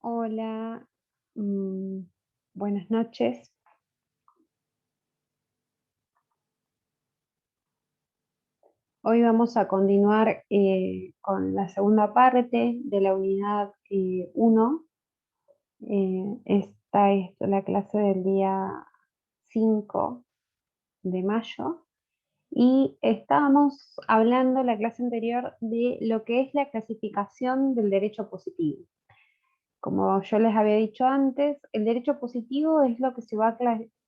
Hola, mm, buenas noches. Hoy vamos a continuar con la segunda parte de la unidad 1. Esta es la clase del día 5 de mayo y estábamos hablando la clase anterior de lo que es la clasificación del derecho positivo. Como yo les había dicho antes, el derecho positivo es lo que se va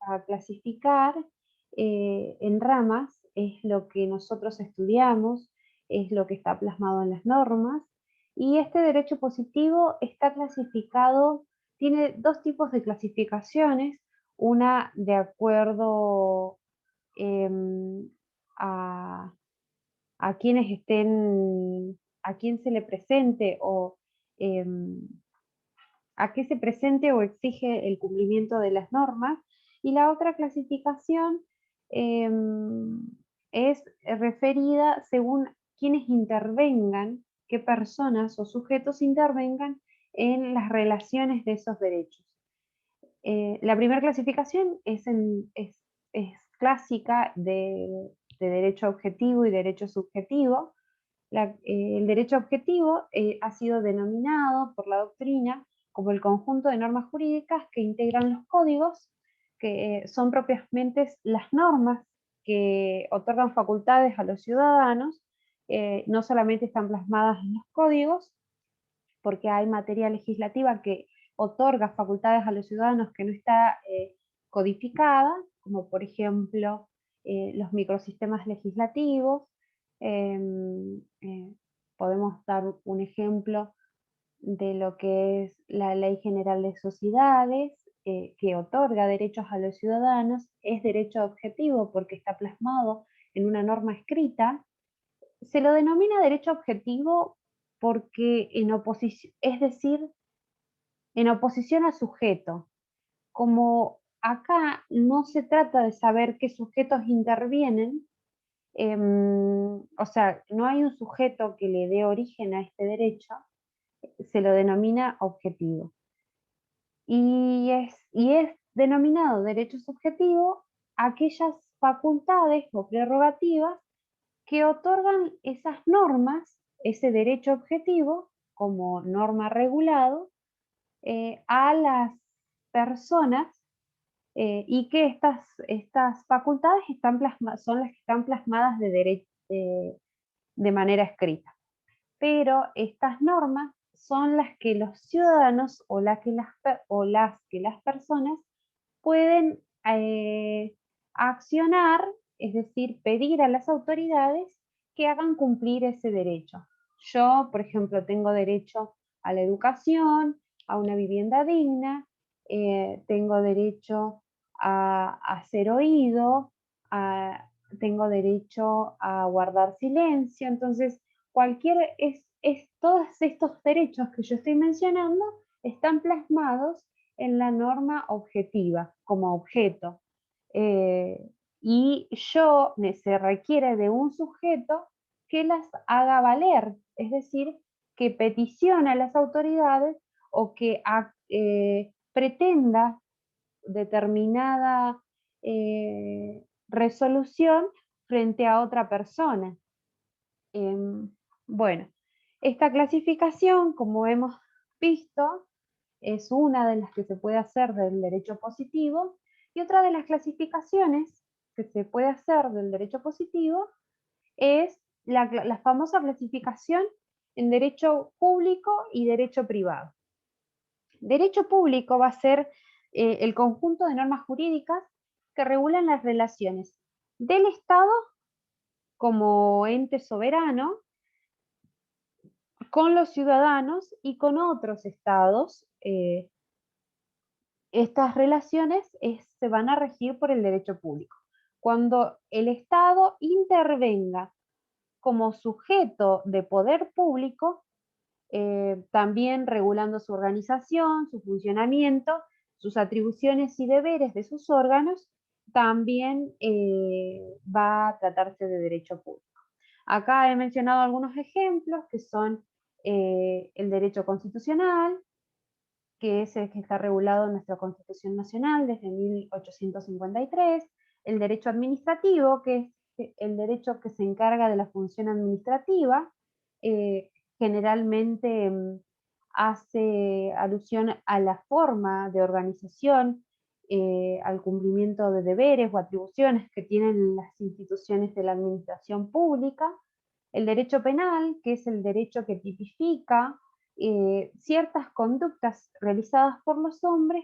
a clasificar en ramas, es lo que nosotros estudiamos, es lo que está plasmado en las normas, y este derecho positivo está clasificado, tiene dos tipos de clasificaciones, una de acuerdo em, a, a quienes estén, a quién se le presente o em, a qué se presente o exige el cumplimiento de las normas, y la otra clasificación es referida según quienes intervengan, qué personas o sujetos intervengan en las relaciones de esos derechos. La primera clasificación es clásica de derecho objetivo y derecho subjetivo. El derecho objetivo ha sido denominado por la doctrina como el conjunto de normas jurídicas que integran los códigos, que son propiamente las normas que otorgan facultades a los ciudadanos. No solamente están plasmadas en los códigos, porque hay materia legislativa que otorga facultades a los ciudadanos que no está codificada, como por ejemplo los microsistemas legislativos. Eh, eh, Podemos dar un ejemplo de lo que es la Ley General de Sociedades, que otorga derechos a los ciudadanos, es derecho objetivo porque está plasmado en una norma escrita. Se lo denomina derecho objetivo porque en oposición, es decir, en oposición al sujeto. Como acá no se trata de saber qué sujetos intervienen, o sea, no hay un sujeto que le dé origen a este derecho, se lo denomina objetivo. Y es denominado derecho subjetivo aquellas facultades o prerrogativas que otorgan esas normas, ese derecho objetivo como norma regulado, a las personas, y que estas facultades son las que están plasmadas de manera escrita. Pero estas normas son las que los ciudadanos o las que las personas pueden accionar, es decir, pedir a las autoridades que hagan cumplir ese derecho. Yo, por ejemplo, tengo derecho a la educación, a una vivienda digna, tengo derecho a ser oído, tengo derecho a guardar silencio. Entonces, todos estos derechos que yo estoy mencionando están plasmados en la norma objetiva como objeto. Eh, se requiere de un sujeto que las haga valer, es decir, que peticione a las autoridades o que pretenda determinada resolución frente a otra persona. Bueno, esta clasificación, como hemos visto, es una de las que se puede hacer del derecho positivo, y otra de las clasificaciones que se puede hacer del derecho positivo es la famosa clasificación en derecho público y derecho privado. Derecho público va a ser el conjunto de normas jurídicas que regulan las relaciones del Estado como ente soberano con los ciudadanos y con otros estados. Estas relaciones se van a regir por el derecho público. Cuando el Estado intervenga como sujeto de poder público, también regulando su organización, su funcionamiento, sus atribuciones y deberes de sus órganos, también va a tratarse de derecho público. Acá he mencionado algunos ejemplos que son el derecho constitucional, que es el que está regulado en nuestra Constitución Nacional desde 1853, el derecho administrativo, que es el derecho que se encarga de la función administrativa, generalmente hace alusión a la forma de organización, al cumplimiento de deberes o atribuciones que tienen las instituciones de la administración pública. El derecho penal, que es el derecho que tipifica ciertas conductas realizadas por los hombres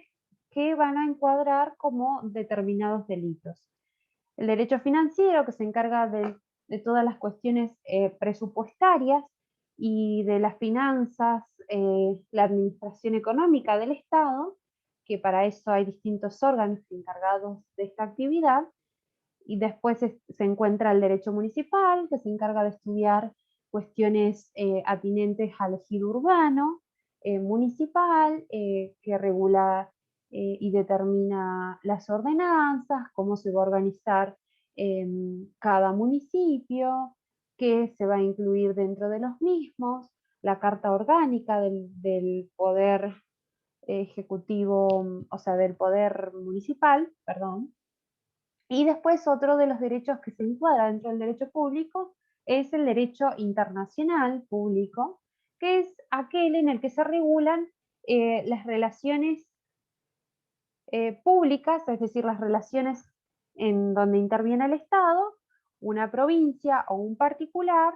que van a encuadrar como determinados delitos. El derecho financiero, que se encarga de todas las cuestiones presupuestarias y de las finanzas, la administración económica del Estado, que para eso hay distintos órganos encargados de esta actividad. Y después se encuentra el derecho municipal, que se encarga de estudiar cuestiones atinentes al ejido urbano, municipal, que regula y determina las ordenanzas, cómo se va a organizar cada municipio, qué se va a incluir dentro de los mismos, la carta orgánica del poder ejecutivo, o sea, del poder municipal, perdón. Y después otro de los derechos que se encuadra dentro del derecho público es el derecho internacional público, que es aquel en el que se regulan las relaciones públicas, es decir, las relaciones en donde interviene el Estado, una provincia o un particular,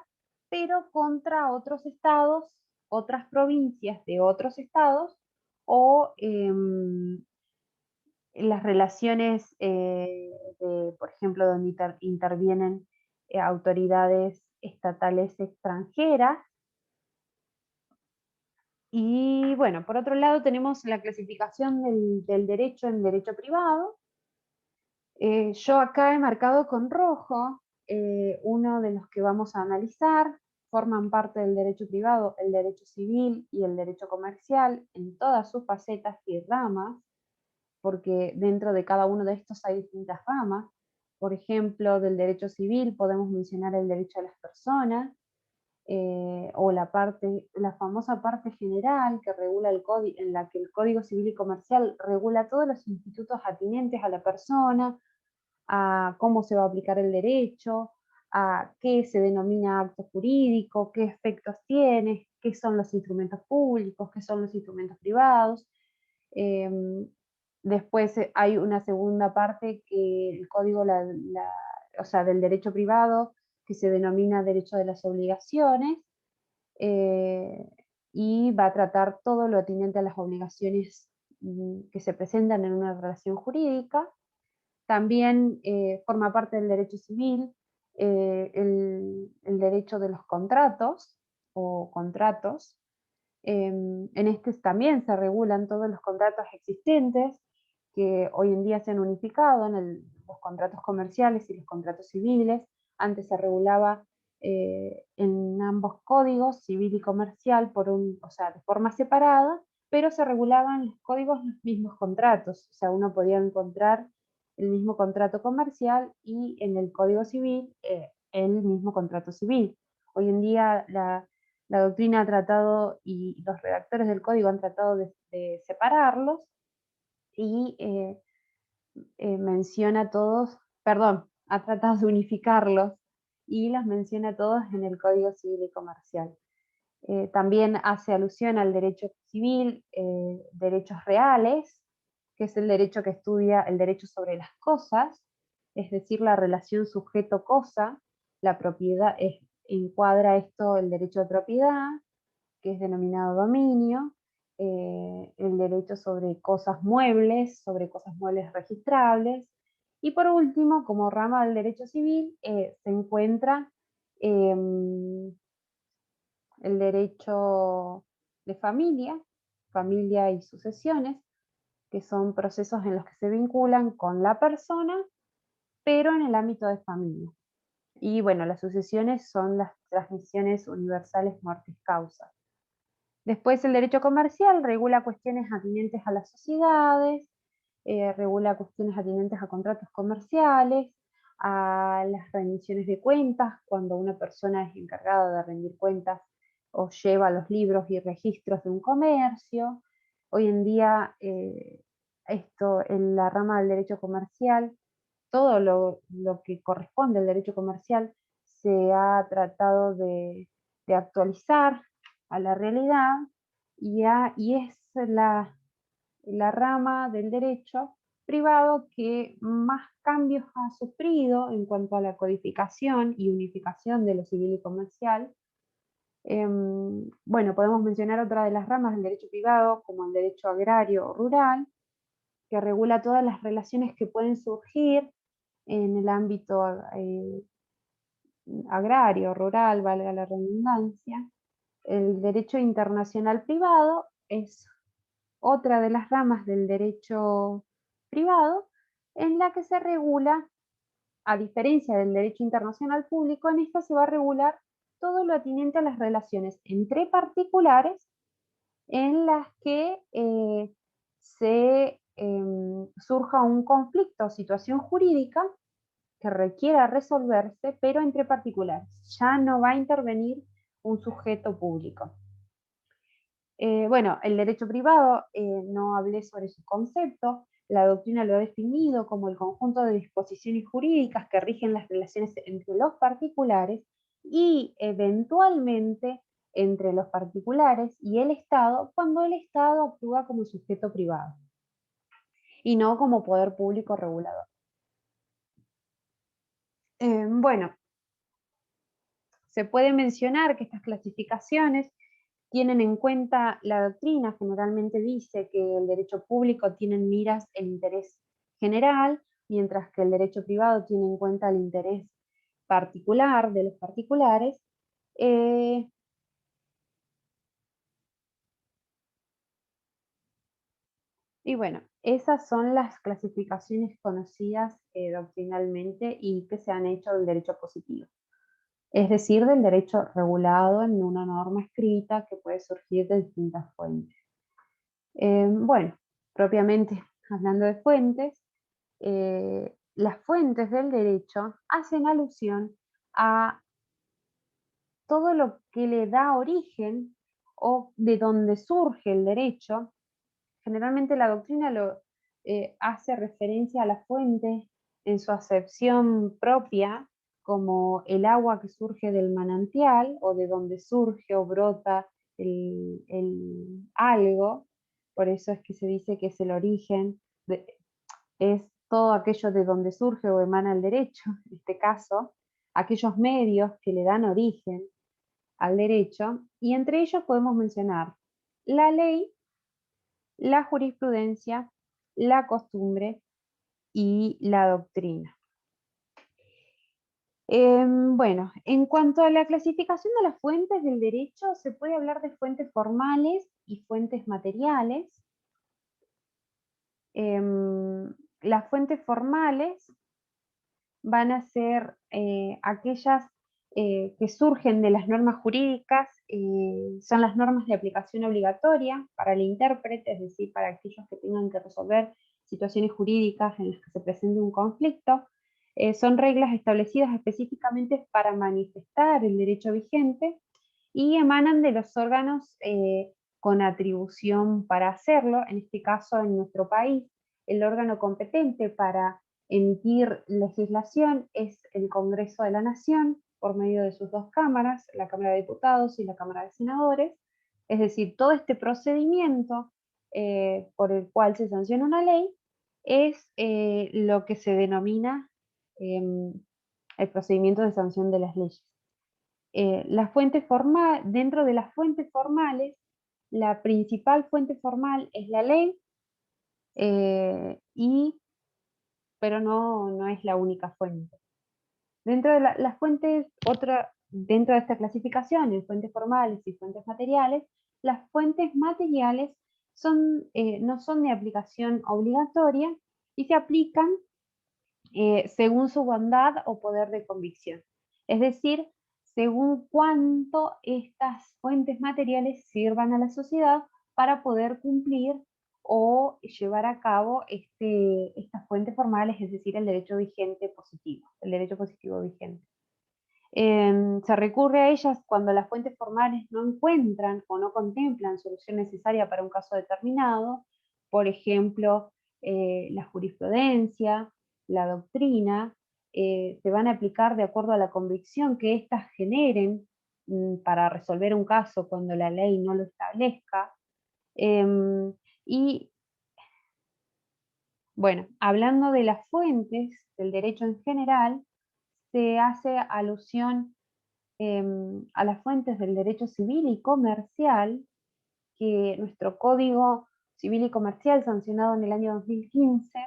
pero contra otros estados, otras provincias de otros estados o las relaciones, por ejemplo, donde intervienen autoridades estatales extranjeras. Y bueno, por otro lado tenemos la clasificación del derecho en derecho privado. Yo acá he marcado con rojo uno de los que vamos a analizar. Forman parte del derecho privado el derecho civil y el derecho comercial en todas sus facetas y ramas, porque dentro de cada uno de estos hay distintas ramas. Por ejemplo, del derecho civil podemos mencionar el derecho a las personas, o la famosa parte general que regula el código, en la que el Código Civil y Comercial regula todos los institutos atinentes a la persona, a cómo se va a aplicar el derecho, a qué se denomina acto jurídico, qué efectos tiene, qué son los instrumentos públicos, qué son los instrumentos privados. Después hay una segunda parte que el código, o sea, del derecho privado, que se denomina derecho de las obligaciones, eh, y va a tratar todo lo atinente a las obligaciones que se presentan en una relación jurídica. También forma parte del derecho civil el derecho de los contratos o contratos. En este también se regulan todos los contratos existentes que hoy en día se han unificado en los contratos comerciales y los contratos civiles. Antes se regulaba en ambos códigos, civil y comercial, o sea, de forma separada, pero se regulaban los códigos los mismos contratos. O sea, uno podía encontrar el mismo contrato comercial y en el Código Civil el mismo contrato civil. Hoy en día la doctrina ha tratado y los redactores del código han tratado de separarlos y menciona todos, perdón, ha tratado de unificarlos y los menciona todos en el Código Civil y Comercial. También hace alusión al derecho civil, derechos reales, que es el derecho que estudia el derecho sobre las cosas, es decir, la relación sujeto-cosa, la propiedad, encuadra esto el derecho de propiedad, que es denominado dominio, el derecho sobre cosas muebles registrables, y por último, como rama del derecho civil, se encuentra el derecho de familia y sucesiones, que son procesos en los que se vinculan con la persona, pero en el ámbito de familia. Y bueno, las sucesiones son las transmisiones universales mortis causa. Después el derecho comercial regula cuestiones atinentes a las sociedades, regula cuestiones atinentes a contratos comerciales, a las rendiciones de cuentas, cuando una persona es encargada de rendir cuentas o lleva los libros y registros de un comercio, Hoy en día, esto en la rama del derecho comercial, todo lo que corresponde al derecho comercial se ha tratado de actualizar a la realidad y es la rama del derecho privado que más cambios ha sufrido en cuanto a la codificación y unificación de lo civil y comercial. Bueno, podemos mencionar otra de las ramas del derecho privado, como el derecho agrario o rural, que regula todas las relaciones que pueden surgir en el ámbito agrario, rural, valga la redundancia. El derecho internacional privado es otra de las ramas del derecho privado en la que se regula, a diferencia del derecho internacional público, en esta se va a regular todo lo atinente a las relaciones entre particulares en las que surja un conflicto o situación jurídica que requiera resolverse, pero entre particulares. Ya no va a intervenir un sujeto público. Bueno, el derecho privado, no hablé sobre su concepto, la doctrina lo ha definido como el conjunto de disposiciones jurídicas que rigen las relaciones entre los particulares y eventualmente entre los particulares y el Estado cuando el Estado actúa como sujeto privado y no como poder público regulador. Bueno, se puede mencionar que estas clasificaciones tienen en cuenta la doctrina, generalmente dice que el derecho público tiene en miras el interés general, mientras que el derecho privado tiene en cuenta el interés particular de los particulares. Eh, y bueno, esas son las clasificaciones conocidas doctrinalmente y que se han hecho del derecho positivo, es decir, del derecho regulado en una norma escrita que puede surgir de distintas fuentes. Bueno, propiamente hablando de fuentes, las fuentes del derecho hacen alusión a todo lo que le da origen o de donde surge el derecho. Generalmente la doctrina hace referencia a la fuente en su acepción propia, como el agua que surge del manantial o de donde surge o brota algo. Por eso es que se dice que es el origen, es todo aquello de donde surge o emana el derecho, en este caso, aquellos medios que le dan origen al derecho, y entre ellos podemos mencionar la ley, la jurisprudencia, la costumbre y la doctrina. Bueno, en cuanto a la clasificación de las fuentes del derecho, se puede hablar de fuentes formales y fuentes materiales. Las fuentes formales van a ser aquellas que surgen de las normas jurídicas, son las normas de aplicación obligatoria para el intérprete, es decir, para aquellos que tengan que resolver situaciones jurídicas en las que se presente un conflicto. Son reglas establecidas específicamente para manifestar el derecho vigente y emanan de los órganos con atribución para hacerlo. En este caso, en nuestro país, el órgano competente para emitir legislación es el Congreso de la Nación, por medio de sus dos cámaras, la Cámara de Diputados y la Cámara de Senadores. Es decir, todo este procedimiento por el cual se sanciona una ley es lo que se denomina el procedimiento de sanción de las leyes. Dentro de las fuentes formales, la principal fuente formal es la ley, pero no es la única fuente. Dentro de las fuentes, dentro de esta clasificación, en fuentes formales y fuentes materiales, las fuentes materiales no son de aplicación obligatoria y se aplican según su bondad o poder de convicción. Es decir, según cuánto estas fuentes materiales sirvan a la sociedad para poder cumplir o llevar a cabo estas fuentes formales, es decir, el derecho vigente positivo, el derecho positivo vigente. Se recurre a ellas cuando las fuentes formales no encuentran o no contemplan solución necesaria para un caso determinado, por ejemplo, la jurisprudencia, la doctrina, se van a aplicar de acuerdo a la convicción que éstas generen para resolver un caso cuando la ley no lo establezca. Y bueno, hablando de las fuentes del derecho en general, se hace alusión a las fuentes del derecho civil y comercial, que nuestro Código Civil y Comercial, sancionado en el año 2015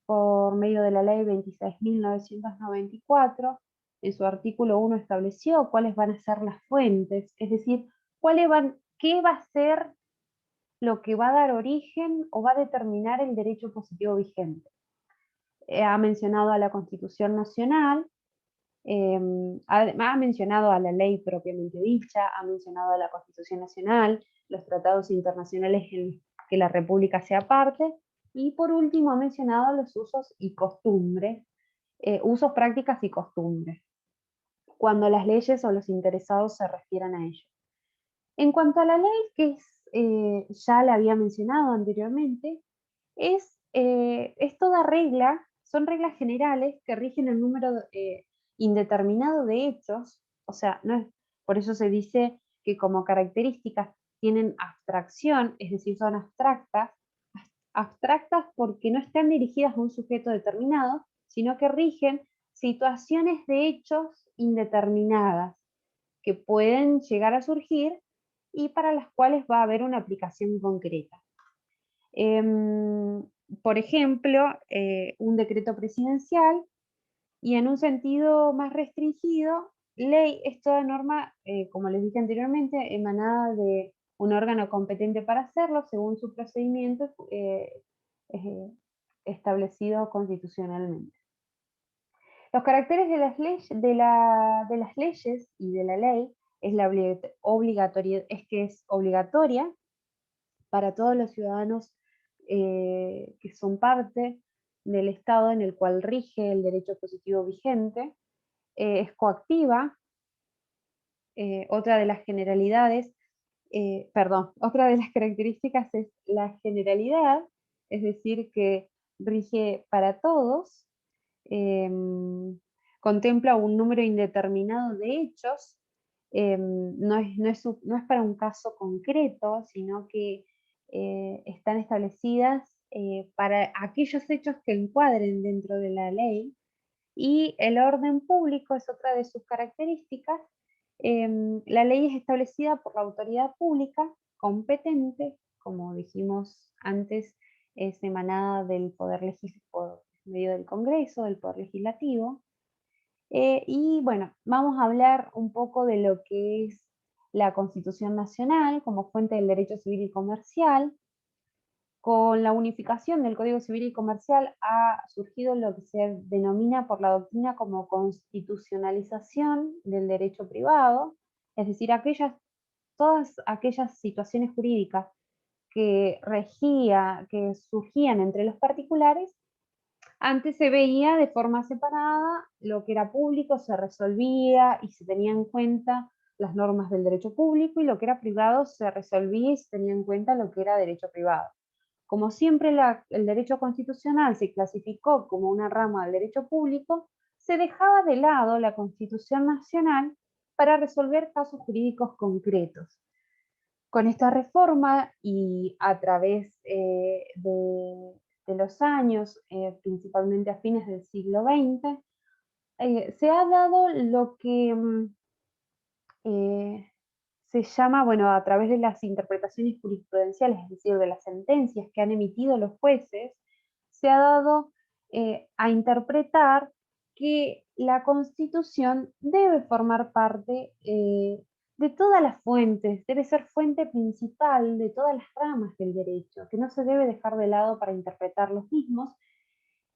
por medio de la Ley 26.994, en su artículo 1 estableció cuáles van a ser las fuentes, es decir, qué va a ser lo que va a dar origen o va a determinar el derecho positivo vigente. Ha mencionado a la Constitución Nacional, ha mencionado a la ley propiamente dicha, ha mencionado a la Constitución Nacional, los tratados internacionales en que la República sea parte, y por último ha mencionado los usos y costumbres, usos, prácticas y costumbres, cuando las leyes o los interesados se refieran a ello. En cuanto a la ley, que ya la había mencionado anteriormente, es toda regla, son reglas generales que rigen el número indeterminado de hechos, o sea, por eso se dice que como características tienen abstracción, es decir, son abstractas porque no están dirigidas a un sujeto determinado, sino que rigen situaciones de hechos indeterminadas que pueden llegar a surgir y para las cuales va a haber una aplicación concreta. Por ejemplo, un decreto presidencial, y en un sentido más restringido, ley es toda norma, como les dije anteriormente, emanada de un órgano competente para hacerlo según su procedimiento eh, establecido constitucionalmente. Los caracteres de las leyes, de las leyes y de la ley es la obligatoriedad, es que es obligatoria para todos los ciudadanos que son parte del Estado en el cual rige el derecho positivo vigente, es coactiva, otra de las generalidades, otra de las características es la generalidad, es decir, que rige para todos, contempla un número indeterminado de hechos, no es para un caso concreto, sino que están establecidas para aquellos hechos que encuadren dentro de la ley, y el orden público es otra de sus características. La ley es establecida por la autoridad pública competente, como dijimos antes, es emanada del Poder Legislativo, por medio del Congreso, del Poder Legislativo. Y bueno, vamos a hablar un poco de lo que es la Constitución Nacional como fuente del derecho civil y comercial. Con la unificación del Código Civil y Comercial ha surgido lo que se denomina por la doctrina como constitucionalización del derecho privado, es decir, todas aquellas situaciones jurídicas que surgían entre los particulares. Antes se veía de forma separada, lo que era público se resolvía y se tenía en cuenta las normas del derecho público, y lo que era privado se resolvía y se tenía en cuenta lo que era derecho privado. Como siempre el derecho constitucional se clasificó como una rama del derecho público, se dejaba de lado la Constitución Nacional para resolver casos jurídicos concretos. Con esta reforma y a través de los años, principalmente a fines del siglo XX, se ha dado lo que se llama, bueno, a través de las interpretaciones jurisprudenciales, es decir, de las sentencias que han emitido los jueces, se ha dado a interpretar que la Constitución debe formar parte de todas las fuentes, debe ser fuente principal de todas las ramas del derecho, que no se debe dejar de lado para interpretar los mismos.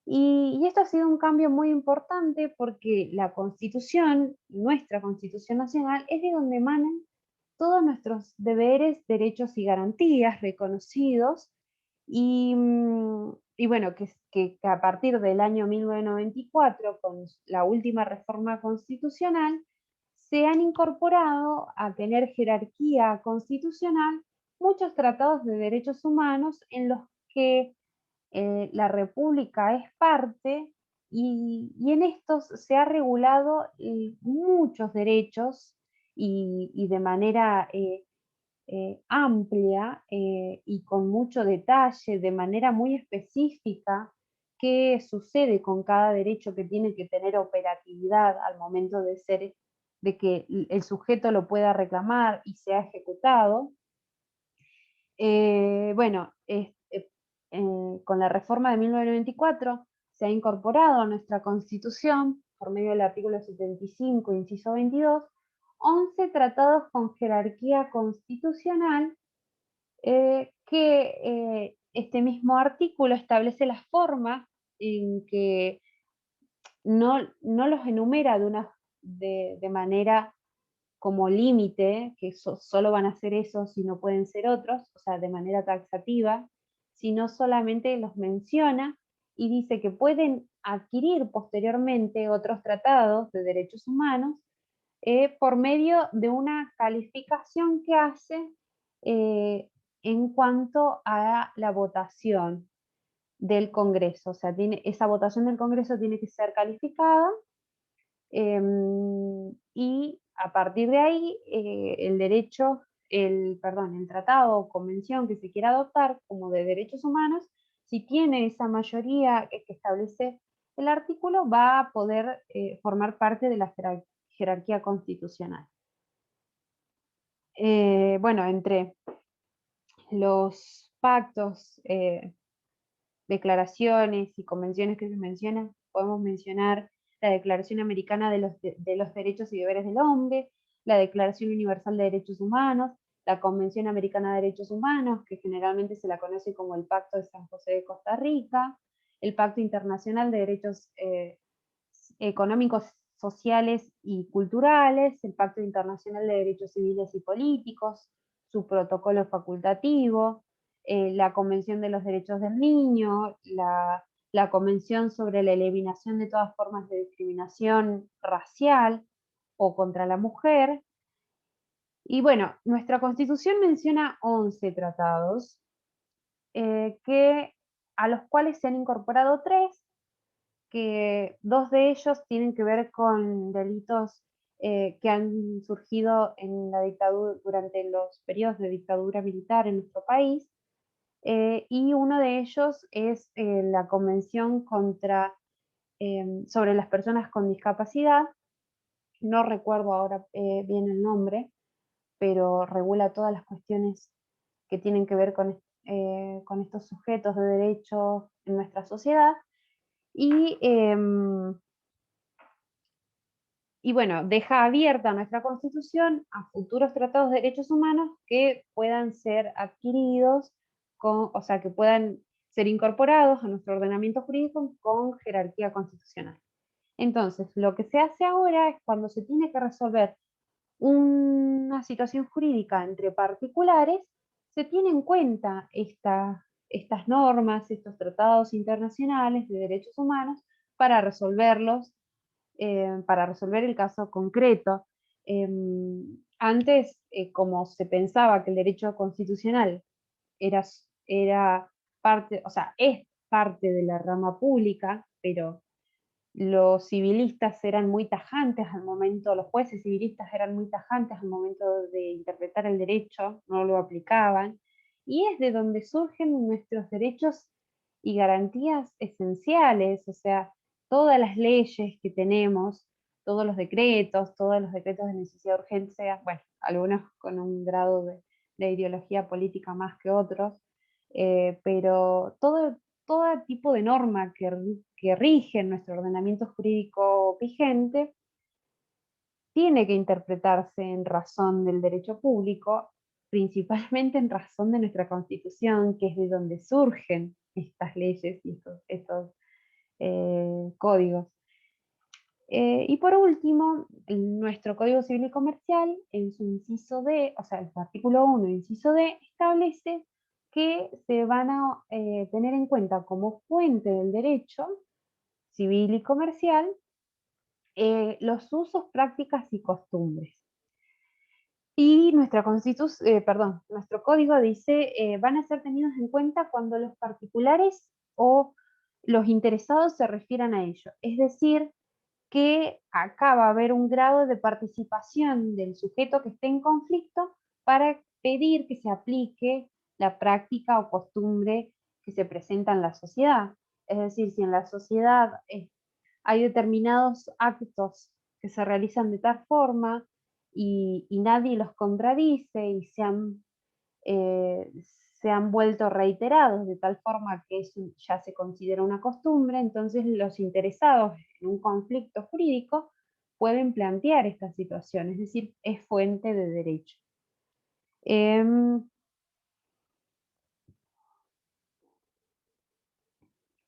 Y esto ha sido un cambio muy importante porque la Constitución, nuestra Constitución Nacional, es de donde emanan todos nuestros deberes, derechos y garantías reconocidos, y bueno, que a partir del año 1994, con la última reforma constitucional, se han incorporado a tener jerarquía constitucional muchos tratados de derechos humanos en los que la República es parte y en estos se ha regulado muchos derechos y de manera amplia y con mucho detalle, de manera muy específica, qué sucede con cada derecho que tiene que tener operatividad al momento de ser, de que el sujeto lo pueda reclamar y sea ejecutado. Bueno, con la reforma de 1994 se ha incorporado a nuestra Constitución, por medio del artículo 75, inciso 22, 11 tratados con jerarquía constitucional que este mismo artículo establece las formas en que no los enumera de manera como límite, que solo van a ser esos y no pueden ser otros, o sea, de manera taxativa, sino solamente los menciona y dice que pueden adquirir posteriormente otros tratados de derechos humanos por medio de una calificación que hace eh, en cuanto a la votación del Congreso. O sea, esa votación del Congreso tiene que ser calificada y a partir de ahí el derecho, perdón, el tratado o convención que se quiera adoptar como de derechos humanos, si tiene esa mayoría que establece el artículo, va a poder formar parte de la jerarquía constitucional. Bueno, entre los pactos, declaraciones y convenciones que se mencionan, podemos mencionar la Declaración Americana de los Derechos y Deberes del Hombre, la Declaración Universal de Derechos Humanos, la Convención Americana de Derechos Humanos, que generalmente se la conoce como el Pacto de San José de Costa Rica, el Pacto Internacional de Derechos Económicos, Sociales y Culturales, el Pacto Internacional de Derechos Civiles y Políticos, su protocolo facultativo, la Convención de los Derechos del Niño, la Convención sobre la eliminación de todas formas de discriminación racial o contra la mujer. Y bueno, nuestra Constitución menciona 11 tratados, a los cuales se han incorporado 3, que 2 de ellos tienen que ver con delitos que han surgido en la dictadura, durante los periodos de dictadura militar en nuestro país, y uno de ellos es la Convención sobre las personas con discapacidad. No recuerdo ahora bien el nombre, pero regula todas las cuestiones que tienen que ver con estos sujetos de derechos en nuestra sociedad. Y bueno, deja abierta nuestra Constitución a futuros tratados de derechos humanos que puedan ser adquiridos, o sea, que puedan ser incorporados a nuestro ordenamiento jurídico con jerarquía constitucional. Entonces, lo que se hace ahora es cuando se tiene que resolver una situación jurídica entre particulares, se tienen en cuenta estas normas, estos tratados internacionales de derechos humanos para resolverlos, para resolver el caso concreto. Antes, como se pensaba que el derecho constitucional era, era parte, o sea, es parte de la rama pública, pero los civilistas eran muy tajantes al momento, los jueces civilistas eran muy tajantes al momento de interpretar el derecho, no lo aplicaban, y es de donde surgen nuestros derechos y garantías esenciales, o sea, todas las leyes que tenemos, todos los decretos de necesidad de urgencia, bueno, algunos con un grado de ideología política más que otros, pero todo tipo de norma que rige nuestro ordenamiento jurídico vigente tiene que interpretarse en razón del derecho público, principalmente en razón de nuestra Constitución, que es de donde surgen estas leyes y estos códigos. Y por último, nuestro Código Civil y Comercial, en su inciso D, o sea, el artículo 1, inciso D, establece que se van a tener en cuenta como fuente del derecho civil y comercial los usos, prácticas y costumbres. Y nuestro código dice, van a ser tenidos en cuenta cuando los particulares o los interesados se refieran a ello. Es decir, que acá va a haber un grado de participación del sujeto que esté en conflicto para pedir que se aplique la práctica o costumbre que se presenta en la sociedad. Es decir, si en la sociedad hay determinados actos que se realizan de tal forma y nadie los contradice y eh, se han vuelto reiterados de tal forma que eso ya se considera una costumbre, entonces los interesados en un conflicto jurídico pueden plantear esta situación, es decir, es fuente de derecho. Em,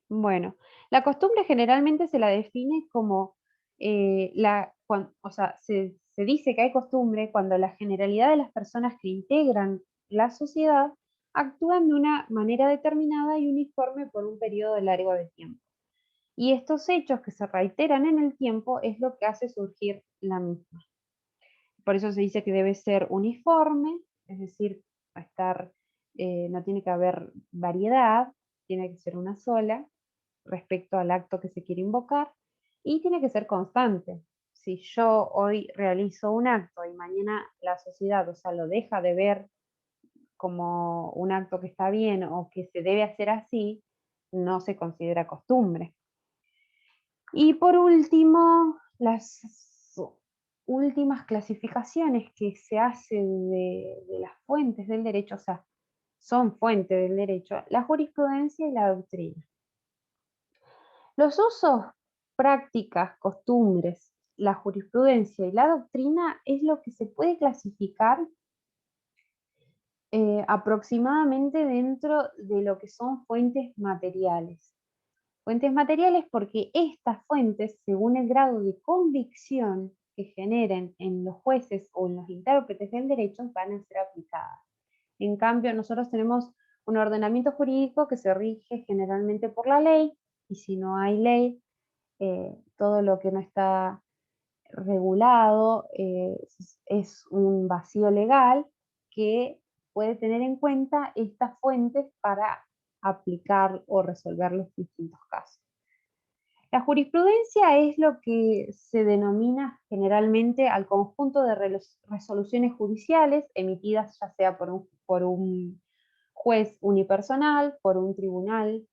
Bueno, la costumbre generalmente se la define como o sea, se dice que hay costumbre cuando la generalidad de las personas que integran la sociedad actúan de una manera determinada y uniforme por un periodo largo de tiempo. Y estos hechos que se reiteran en el tiempo es lo que hace surgir la misma. Por eso se dice que debe ser uniforme, es decir, no tiene que haber variedad, tiene que ser una sola respecto al acto que se quiere invocar y tiene que ser constante. Si yo hoy realizo un acto y mañana la sociedad, o sea, lo deja de ver como un acto que está bien o que se debe hacer así, no se considera costumbre. Y por último, las últimas clasificaciones que se hacen de las fuentes del derecho, o sea, son fuentes del derecho, la jurisprudencia y la doctrina. Los usos, prácticas, costumbres, la jurisprudencia y la doctrina es lo que se puede clasificar aproximadamente dentro de lo que son fuentes materiales. Fuentes materiales porque estas fuentes, según el grado de convicción que generen en los jueces o en los intérpretes del derecho, van a ser aplicadas. En cambio, nosotros tenemos un ordenamiento jurídico que se rige generalmente por la ley, y si no hay ley, todo lo que no está regulado es un vacío legal que puede tener en cuenta estas fuentes para aplicar o resolver los distintos casos. La jurisprudencia es lo que se denomina generalmente al conjunto de resoluciones judiciales emitidas ya sea por un juez unipersonal, por un tribunal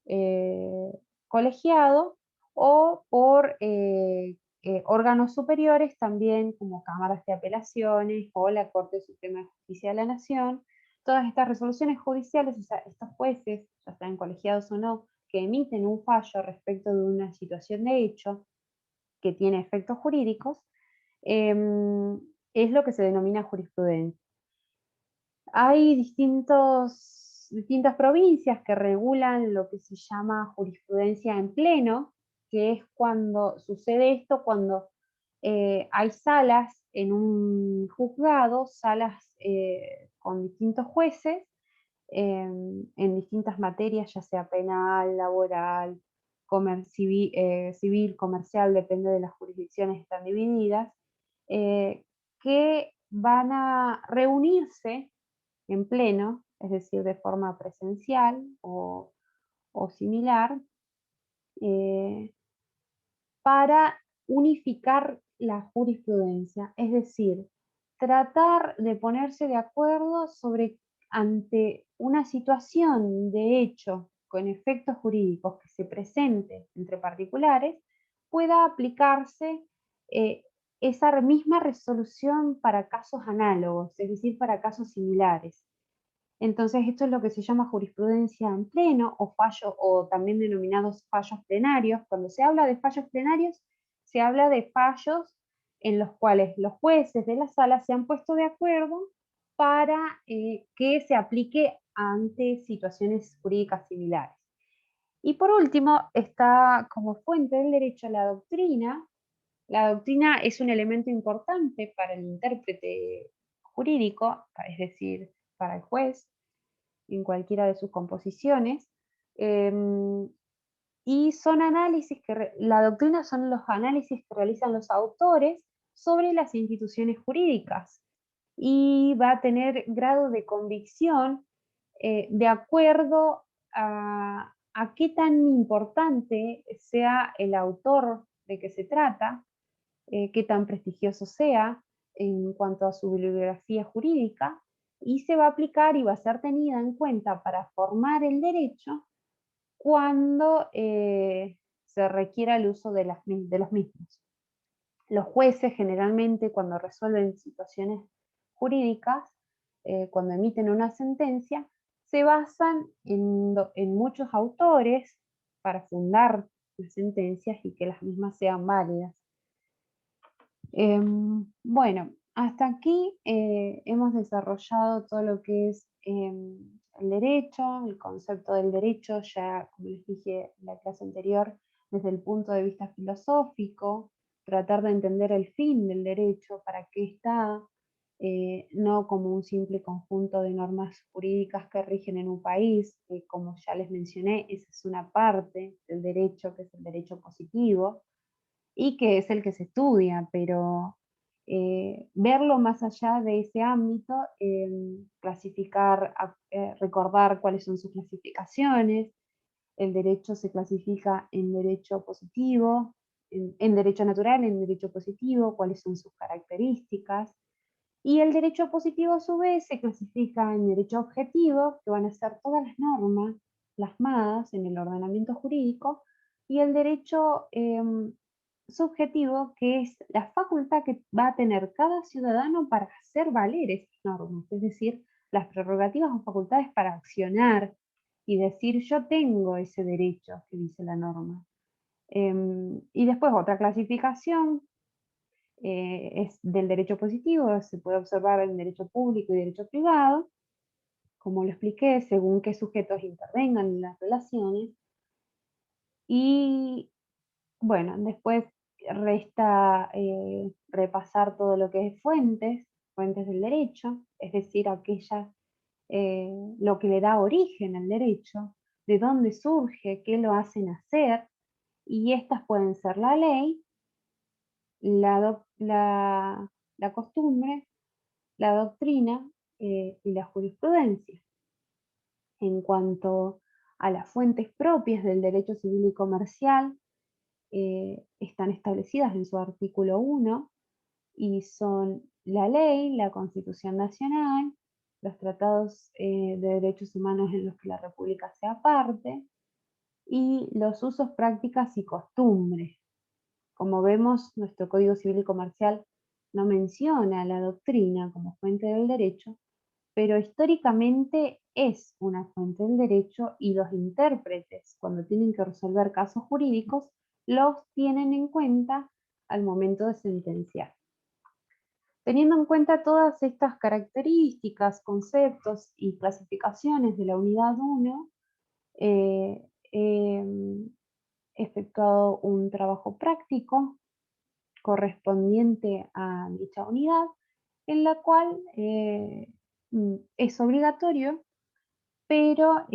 eh, colegiado o por órganos superiores también como cámaras de apelaciones o la Corte Suprema de Justicia de la Nación. Todas estas resoluciones judiciales, o sea, estos jueces, ya sean colegiados o no, que emiten un fallo respecto de una situación de hecho que tiene efectos jurídicos, es lo que se denomina jurisprudencia. Hay distintas provincias que regulan lo que se llama jurisprudencia en pleno, que es cuando sucede esto, cuando hay salas en un juzgado, salas con distintos jueces en distintas materias, ya sea penal, laboral, civil, comercial, depende de las jurisdicciones, están divididas, que van a reunirse en pleno, es decir, de forma presencial o similar, eh, para unificar la jurisprudencia, es decir, tratar de ponerse de acuerdo sobre ante una situación de hecho con efectos jurídicos que se presente entre particulares, pueda aplicarse eh, esa misma resolución para casos análogos, es decir, para casos similares. Entonces, esto es lo que se llama jurisprudencia en pleno o fallo, o también denominados fallos plenarios. Cuando se habla de fallos plenarios, se habla de fallos en los cuales los jueces de la sala se han puesto de acuerdo para que se aplique ante situaciones jurídicas similares. Y por último, está como fuente del derecho la doctrina. La doctrina es un elemento importante para el intérprete jurídico, es decir, para el juez, en cualquiera de sus composiciones. y son análisis la doctrina son los análisis que realizan los autores sobre las instituciones jurídicas y va a tener grado de convicción de acuerdo a qué tan importante sea el autor de que se trata, qué tan prestigioso sea en cuanto a su bibliografía jurídica, y se va a aplicar y va a ser tenida en cuenta para formar el derecho cuando se requiera el uso de los mismos. Los jueces generalmente cuando resuelven situaciones jurídicas, cuando emiten una sentencia, se basan en muchos autores para fundar las sentencias y que las mismas sean válidas. Bueno, hasta aquí hemos desarrollado todo lo que es el derecho, el concepto del derecho, ya como les dije en la clase anterior, desde el punto de vista filosófico, tratar de entender el fin del derecho, para qué está, no como un simple conjunto de normas jurídicas que rigen en un país, que como ya les mencioné, esa es una parte del derecho, que es el derecho positivo, y que es el que se estudia, pero verlo más allá de ese ámbito, recordar cuáles son sus clasificaciones. El derecho se clasifica en derecho positivo, en derecho natural, en derecho positivo, cuáles son sus características. Y el derecho positivo a su vez se clasifica en derecho objetivo, que van a ser todas las normas plasmadas en el ordenamiento jurídico, y el derecho subjetivo, que es la facultad que va a tener cada ciudadano para hacer valer esas normas, es decir, las prerrogativas o facultades para accionar y decir yo tengo ese derecho que dice la norma. Y después otra clasificación es del derecho positivo, se puede observar en derecho público y derecho privado, como lo expliqué, según qué sujetos intervengan en las relaciones. Y bueno, después resta repasar todo lo que es fuentes del derecho, es decir, lo que le da origen al derecho, de dónde surge, qué lo hacen hacer, y estas pueden ser la ley, la costumbre, la doctrina y la jurisprudencia. En cuanto a las fuentes propias del derecho civil y comercial, están establecidas en su artículo 1 y son la ley, la Constitución Nacional, los tratados de derechos humanos en los que la República sea parte, y los usos, prácticas y costumbres. Como vemos, nuestro Código Civil y Comercial no menciona la doctrina como fuente del derecho, pero históricamente es una fuente del derecho y los intérpretes, cuando tienen que resolver casos jurídicos, los tienen en cuenta al momento de sentenciar. Teniendo en cuenta todas estas características, conceptos y clasificaciones de la unidad 1, he efectuado un trabajo práctico correspondiente a dicha unidad, en la cual es obligatorio, pero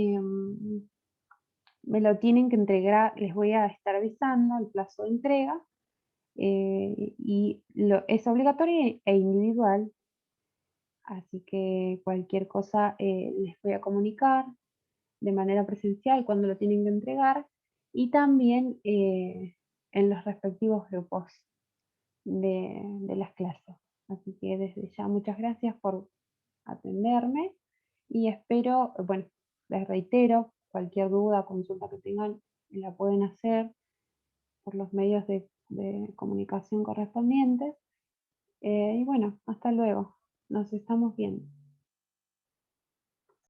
me lo tienen que entregar, les voy a estar avisando el plazo de entrega, es obligatorio e individual, así que cualquier cosa les voy a comunicar de manera presencial cuando lo tienen que entregar, y también en los respectivos grupos de las clases. Así que desde ya muchas gracias por atenderme y espero, bueno, les reitero, cualquier duda, consulta que tengan, la pueden hacer por los medios de comunicación correspondientes. Y bueno, hasta luego. Nos estamos viendo.